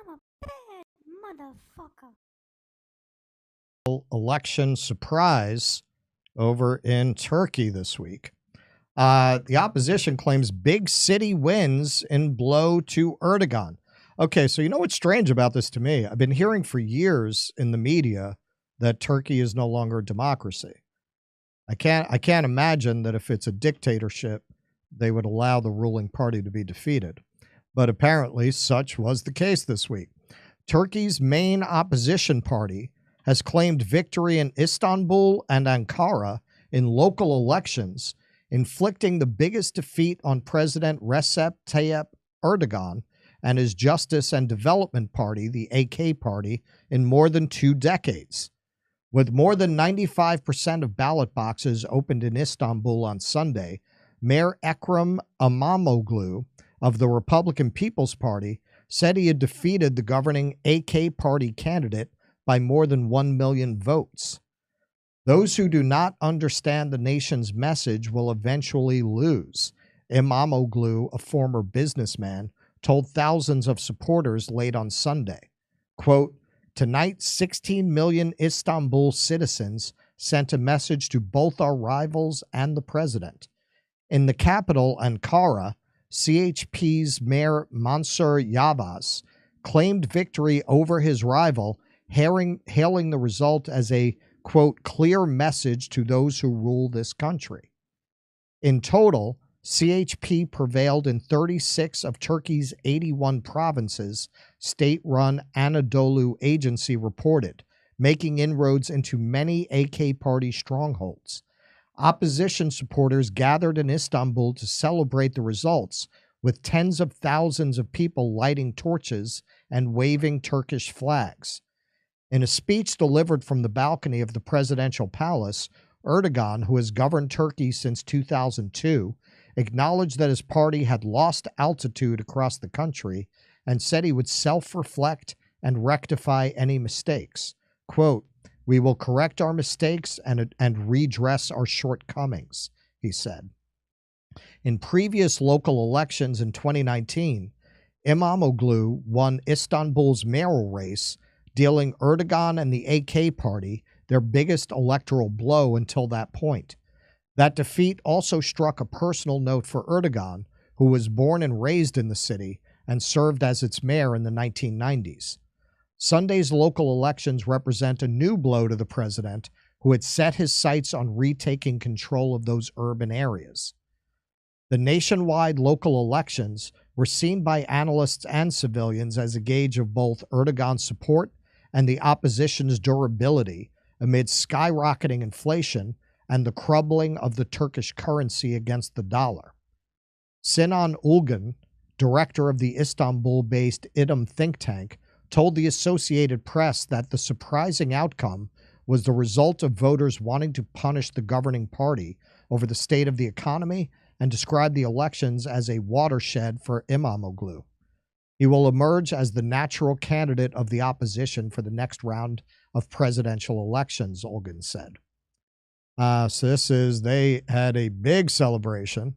I'm a bad motherfucker. Election surprise over in Turkey this week. The opposition claims big city wins in blow to Erdogan. Okay, so you know what's strange about this to me? I've been hearing for years in the media that Turkey is no longer a democracy. I can't imagine that if it's a dictatorship, they would allow the ruling party to be defeated. But apparently such was the case this week. Turkey's main opposition party has claimed victory in Istanbul and Ankara in local elections, inflicting the biggest defeat on President Recep Tayyip Erdogan and his Justice and Development Party, the AK Party, in more than 2 decades. With more than 95% of ballot boxes opened in Istanbul on Sunday, Mayor Ekrem İmamoğlu of the Republican People's Party said he had defeated the governing AK Party candidate by more than 1 million votes. Those who do not understand the nation's message will eventually lose, İmamoğlu, a former businessman, told thousands of supporters late on Sunday. Quote, "Tonight, 16 million Istanbul citizens sent a message to both our rivals and the president. In the capital, Ankara, CHP's Mayor Mansur Yavaş claimed victory over his rival, hailing the result as a, quote, clear message to those who rule this country. In total, CHP prevailed in 36 of Turkey's 81 provinces, state-run Anatoliy agency reported, making inroads into many AK party strongholds. Opposition supporters gathered in Istanbul to celebrate the results, with tens of thousands of people lighting torches and waving Turkish flags. In a speech delivered from the balcony of the presidential palace, Erdogan, who has governed Turkey since 2002, acknowledged that his party had lost altitude across the country and said he would self-reflect and rectify any mistakes. Quote, "We will correct our mistakes and redress our shortcomings," he said. In previous local elections in 2019, İmamoğlu won Istanbul's mayoral race, dealing Erdogan and the AK party their biggest electoral blow until that point. That defeat also struck a personal note for Erdogan, who was born and raised in the city and served as its mayor in the 1990s. Sunday's local elections represent a new blow to the president, who had set his sights on retaking control of those urban areas. The nationwide local elections were seen by analysts and civilians as a gauge of both Erdogan's support and the opposition's durability amid skyrocketing inflation and the crumbling of the Turkish currency against the dollar. Sinan Ulgan, director of the Istanbul-based İdam think tank, told the Associated Press that the surprising outcome was the result of voters wanting to punish the governing party over the state of the economy and described the elections as a watershed for İmamoğlu. He will emerge as the natural candidate of the opposition for the next round of presidential elections, Ulgan said. They had a big celebration.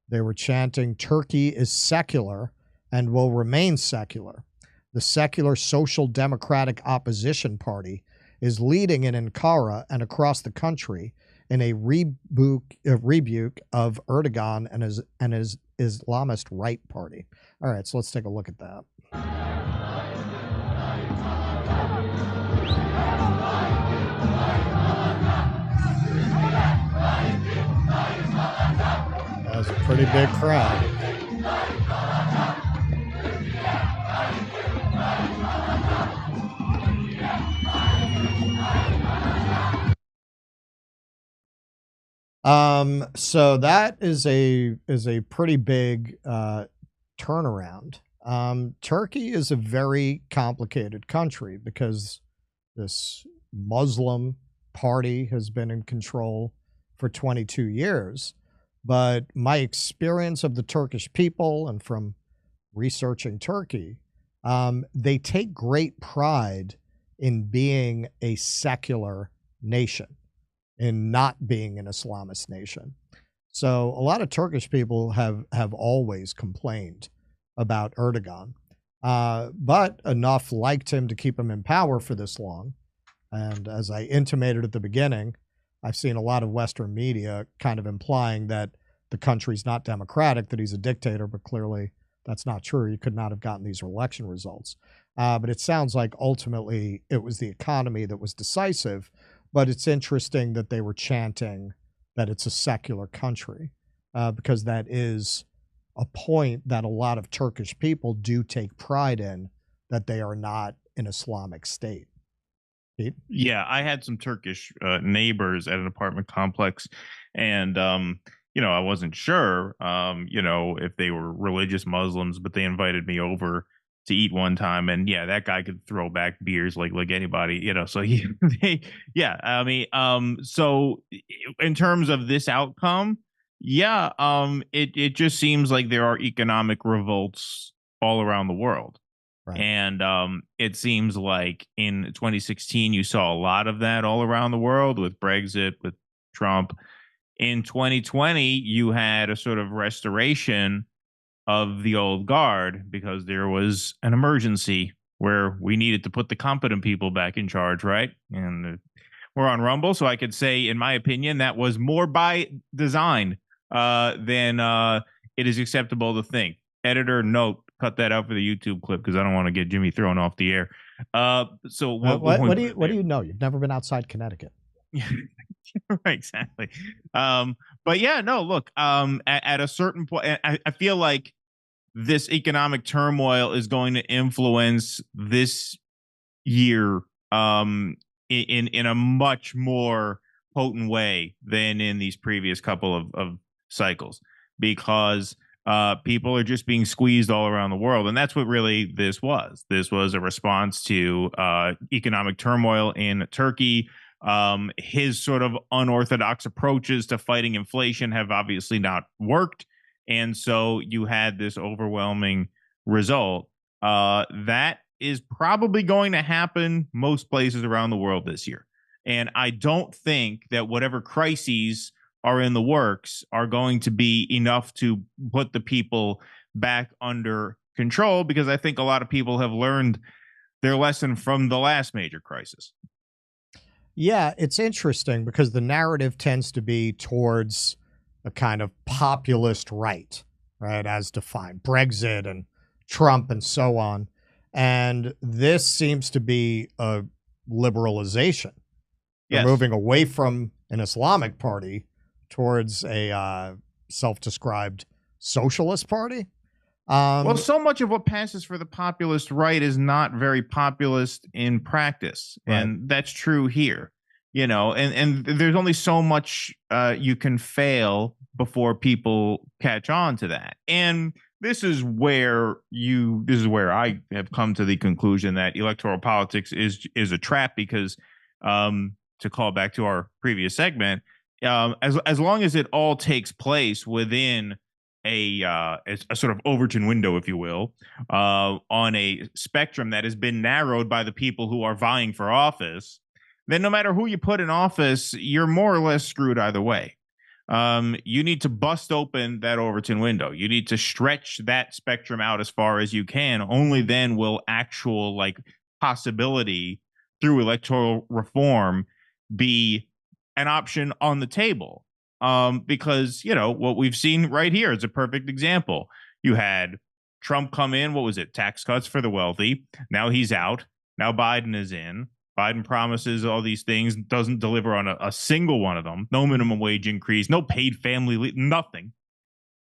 They were chanting, "Turkey is secular and will remain secular." The secular Social Democratic Opposition Party is leading in Ankara and across the country in a rebuke of Erdogan and his Islamist right party. All right, so let's take a look at that. That was a pretty big crowd. So that is a pretty big turnaround. Turkey is a very complicated country because this Muslim party has been in control for 22 years. But my experience of the Turkish people and from researching Turkey, they take great pride in being a secular nation, in not being an Islamist nation. So a lot of Turkish people have always complained about Erdogan. but enough liked him to keep him in power for this long. And as I intimated at the beginning, I've seen a lot of Western media kind of implying that the country's not democratic, that he's a dictator, but clearly that's not true. He could not have gotten these election results. But it sounds like ultimately it was the economy that was decisive. But it's interesting that they were chanting that it's a secular country, because that is a point that a lot of Turkish people do take pride in, that they are not an Islamic state. Pete? Yeah, I had some Turkish neighbors at an apartment complex, and I wasn't sure, if they were religious Muslims, but they invited me over to eat one time, and yeah, that guy could throw back beers like anybody, So so in terms of this outcome, it just seems like there are economic revolts all around the world. Right. And it seems like in 2016, you saw a lot of that all around the world with Brexit, with Trump. In 2020, you had a sort of restoration of the old guard because there was an emergency where we needed to put the competent people back in charge, right? And we're on Rumble, so I could say, in my opinion, that was more by design than it is acceptable to think. Editor, note, cut that out for the YouTube clip because I don't want to get Jimmy thrown off the air. What do you know? You've never been outside Connecticut. Right, exactly. But yeah, no, look, at a certain point, I feel like this economic turmoil is going to influence this year in a much more potent way than in these previous couple of cycles, because people are just being squeezed all around the world. And that's what really this was. This was a response to economic turmoil in Turkey. His sort of unorthodox approaches to fighting inflation have obviously not worked. And so you had this overwhelming result. That is probably going to happen most places around the world this year. And I don't think that whatever crises are in the works are going to be enough to put the people back under control, because I think a lot of people have learned their lesson from the last major crisis. Yeah, it's interesting because the narrative tends to be towards a kind of populist right, as defined, Brexit and Trump and so on. And this seems to be a liberalization. Yes. They're moving away from an Islamic party towards a self-described socialist party. Well, so much of what passes for the populist right is not very populist in practice. Right. And that's true here, and there's only so much you can fail before people catch on to that. And this is where I have come to the conclusion that electoral politics is a trap, because to call back to our previous segment, as long as it all takes place within a sort of Overton window, if you will, on a spectrum that has been narrowed by the people who are vying for office, then no matter who you put in office, you're more or less screwed either way. You need to bust open that Overton window. You need to stretch that spectrum out as far as you can. Only then will actual possibility through electoral reform be an option on the table. Because, what we've seen right here is a perfect example. You had Trump come in. What was it? Tax cuts for the wealthy. Now he's out. Now Biden is in. Biden promises all these things, doesn't deliver on a single one of them. No minimum wage increase, no paid family leave, nothing.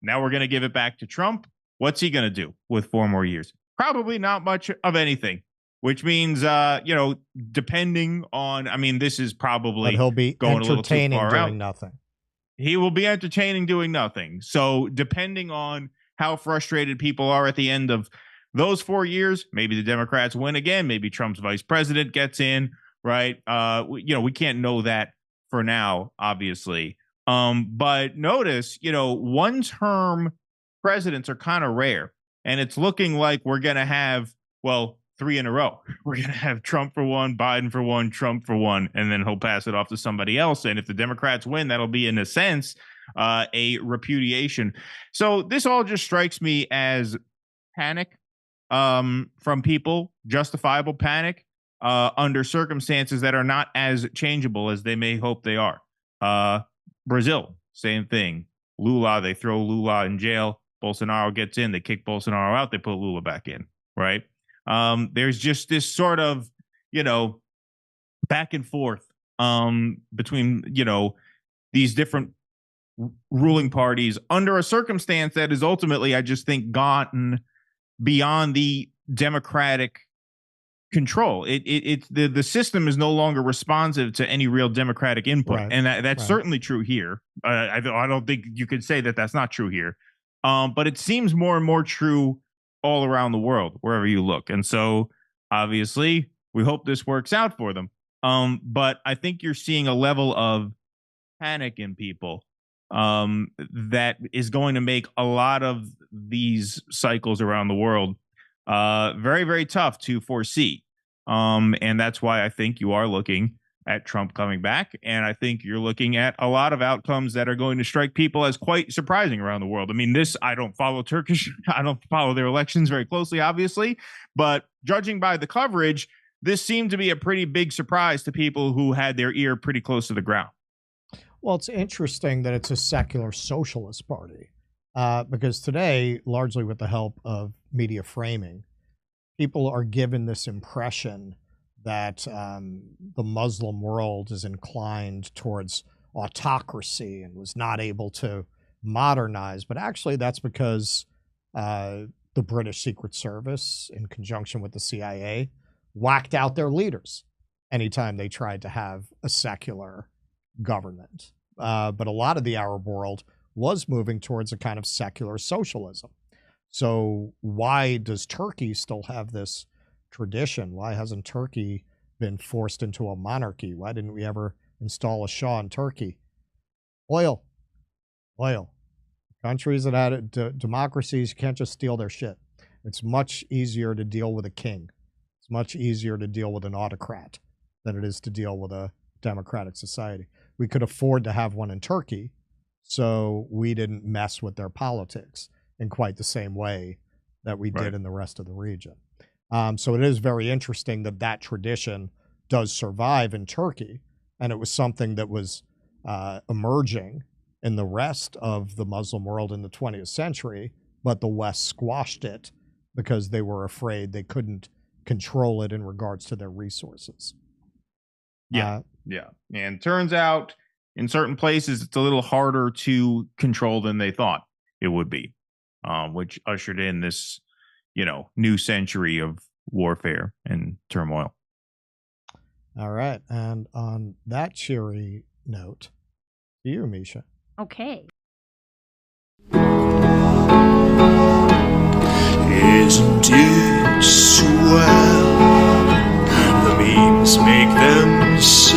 Now we're going to give it back to Trump. What's he going to do with 4 more years? Probably not much of anything, which means, depending on, this is probably but he'll be going entertaining a little too far doing out. Nothing. He will be entertaining doing nothing. So depending on how frustrated people are at the end of those 4 years, maybe the Democrats win again. Maybe Trump's vice president gets in, right? We can't know that for now, obviously. But notice, one-term presidents are kind of rare. And it's looking like we're going to have, 3 in a row. We're going to have Trump for 1, Biden for 1, Trump for 1, and then he'll pass it off to somebody else. And if the Democrats win, that'll be, in a sense, a repudiation. So this all just strikes me as panic. from people, justifiable panic under circumstances that are not as changeable as they may hope they are. Brazil, same thing. Lula, they throw Lula in jail. Bolsonaro gets in. They kick Bolsonaro out. They put Lula back in, right? There's just this sort of, back and forth between, these different ruling parties under a circumstance that is ultimately, I just think, gotten beyond the democratic control. The system is no longer responsive to any real democratic input, Right. and that's Right. certainly true here. I don't think you could say that that's not true here, but it seems more and more true all around the world, wherever you look. And so, obviously, we hope this works out for them. But I think you're seeing a level of panic in people that is going to make a lot of these cycles around the world very, very tough to foresee. And that's why I think you are looking at Trump coming back. And I think you're looking at a lot of outcomes that are going to strike people as quite surprising around the world. I mean, I don't follow I don't follow their elections very closely, obviously, but judging by the coverage, this seemed to be a pretty big surprise to people who had their ear pretty close to the ground. Well, it's interesting that it's a secular socialist party because today, largely with the help of media framing, people are given this impression that the Muslim world is inclined towards autocracy and was not able to modernize. But actually, that's because the British Secret Service, in conjunction with the CIA, whacked out their leaders anytime they tried to have a secular government. But a lot of the Arab world was moving towards a kind of secular socialism. So why does Turkey still have this tradition? Why hasn't Turkey been forced into a monarchy? Why didn't we ever install a Shah in Turkey? Oil. Countries that had democracies, you can't just steal their shit. It's much easier to deal with a king. It's much easier to deal with an autocrat than it is to deal with a democratic society. We could afford to have one in Turkey, so we didn't mess with their politics in quite the same way that we did in the rest of the region. So it is very interesting that that tradition does survive in Turkey, and it was something that was emerging in the rest of the Muslim world in the 20th century, but the West squashed it because they were afraid they couldn't control it in regards to their resources. Yeah. And turns out in certain places it's a little harder to control than they thought it would be, which ushered in this, new century of warfare and turmoil. All right. And on that cheery note, to you, Misha. Okay. Isn't it swell? The memes make themselves.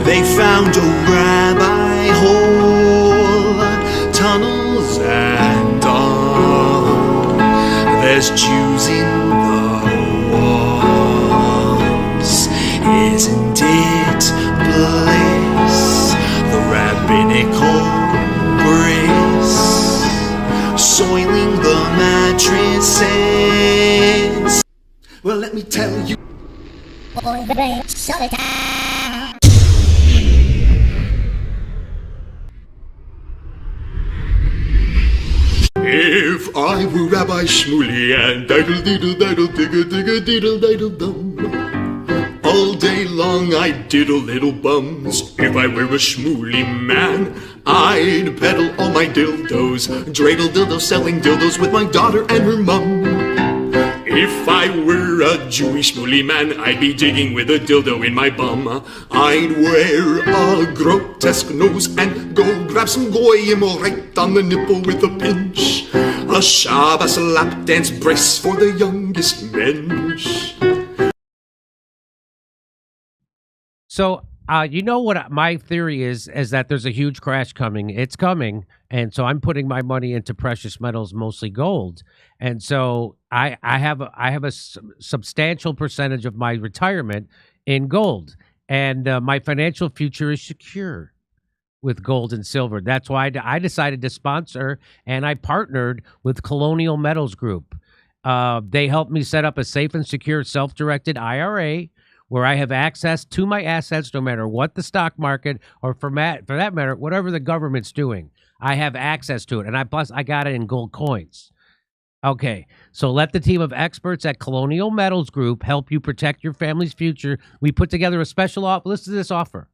They found a rabbi hole, tunnels and all. There's Jews in the walls. Isn't it bliss? The rabbinical grace soiling the mattresses. Well, let me tell you. Boy, the brain, shut it down. If I were Rabbi Shmuley and diddle diddle diddle digga digga diddle diddle dum, all day long I'd diddle little bums. If I were a Shmuley man, I'd peddle all my dildos, dreidel dildos, selling dildos with my daughter and her mum. If I were a Jewish Shmuley man, I'd be digging with a dildo in my bum. I'd wear a grotesque nose and go grab some goyim right on the nipple with a pinch. A Shabbos lap dance brace for the youngest mensch. So, you know what my theory is that there's a huge crash coming. It's coming. And so I'm putting my money into precious metals, mostly gold. And so I have a substantial percentage of my retirement in gold. And my financial future is secure. with gold and silver. That's why I decided to sponsor, and I partnered with Colonial Metals Group. They helped me set up a safe and secure self-directed IRA where I have access to my assets no matter what the stock market, or for that matter, whatever the government's doing. I have access to it, and plus I got it in gold coins. Okay, so let the team of experts at Colonial Metals Group help you protect your family's future. We put together a special offer. Listen to this offer.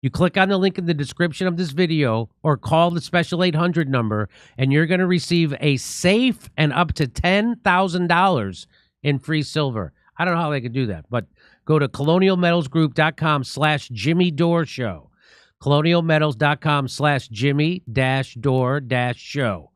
You click on the link in the description of this video or call the special 800 number, and you're going to receive a safe and up to $10,000 in free silver. I don't know how they could do that, but go to colonialmetalsgroup.com/Jimmy Dore Show. colonialmetals.com/Jimmy-Dore-Show.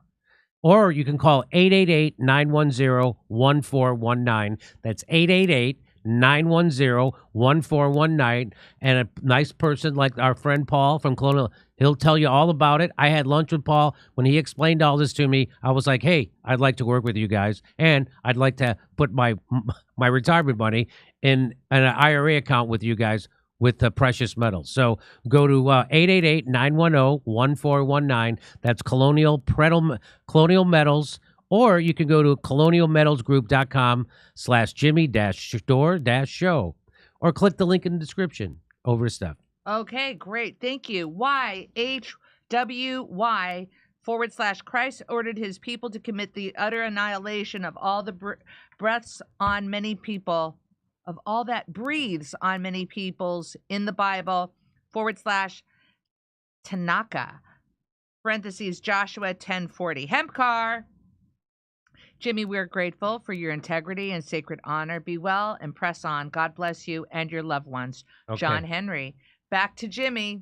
Or you can call 888-910-1419. That's 888-910-1419. And a nice person like our friend Paul from Colonial, he'll tell you all about it. I had lunch with Paul. When he explained all this to me, I was like, hey, I'd like to work with you guys. And I'd like to put my retirement money in an IRA account with you guys with the precious metals. So go to 888-910-1419. That's Colonial Metals. Or you can go to colonialmetalsgroup.com/Jimmy-Dore-Show. Or click the link in the description. Over to Steph. Okay, great. Thank you. YHWY/Christ ordered his people to commit the utter annihilation of all the breaths on many people, of all that breathes on many peoples in the Bible, /Tanaka, parentheses, Joshua 10:40. Hempcar. Jimmy, we're grateful for your integrity and sacred honor. Be well and press on. God bless you and your loved ones. Okay. John Henry. Back to Jimmy.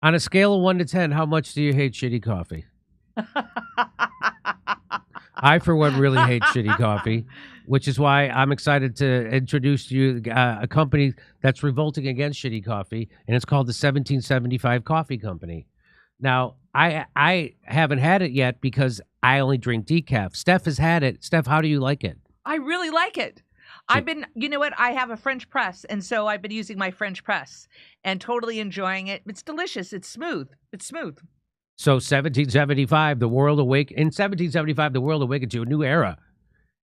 On a scale of 1 to 10, how much do you hate shitty coffee? I, for one, really hate shitty coffee, which is why I'm excited to introduce to you a company that's revolting against shitty coffee, and it's called the 1775 Coffee Company. Now, I haven't had it yet because I only drink decaf. Steph has had it. Steph, how do you like it? I really like it. You know what? I have a French press, and so I've been using my French press and totally enjoying it. It's delicious. It's smooth. It's smooth. So 1775, the world awakened to a new era.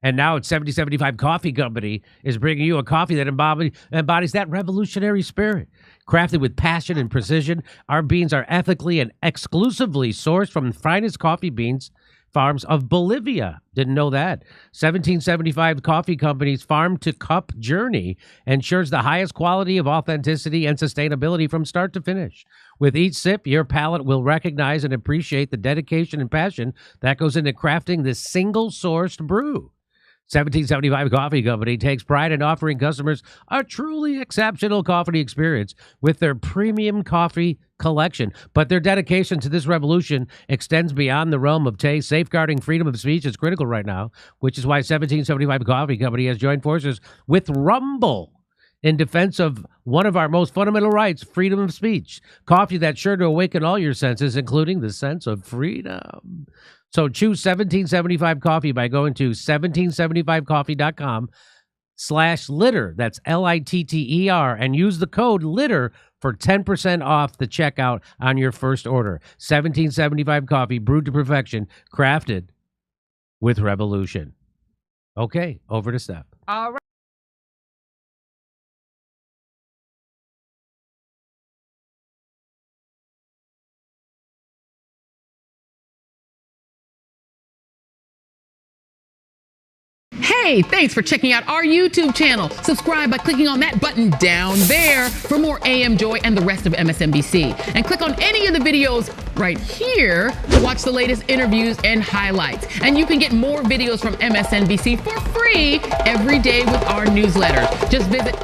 And now it's 1775 Coffee Company is bringing you a coffee that embodies that revolutionary spirit. Crafted with passion and precision, our beans are ethically and exclusively sourced from the finest coffee beans farms of Bolivia. Didn't know that. 1775 Coffee Company's farm-to-cup journey ensures the highest quality of authenticity and sustainability from start to finish. With each sip, your palate will recognize and appreciate the dedication and passion that goes into crafting this single-sourced brew. 1775 Coffee Company takes pride in offering customers a truly exceptional coffee experience with their premium coffee collection. But their dedication to this revolution extends beyond the realm of taste. Safeguarding freedom of speech is critical right now, which is why 1775 Coffee Company has joined forces with Rumble in defense of one of our most fundamental rights, freedom of speech. Coffee that's sure to awaken all your senses, including the sense of freedom. So choose 1775 Coffee by going to 1775coffee.com/litter. That's LITTER, and use the code LITTER for 10% off the checkout on your first order. 1775 Coffee, brewed to perfection, crafted with revolution. Okay, over to Steph. All right. Hey, thanks for checking out our YouTube channel. Subscribe by clicking on that button down there for more AM Joy and the rest of MSNBC. And click on any of the videos right here to watch the latest interviews and highlights. And you can get more videos from MSNBC for free every day with our newsletters. Just visit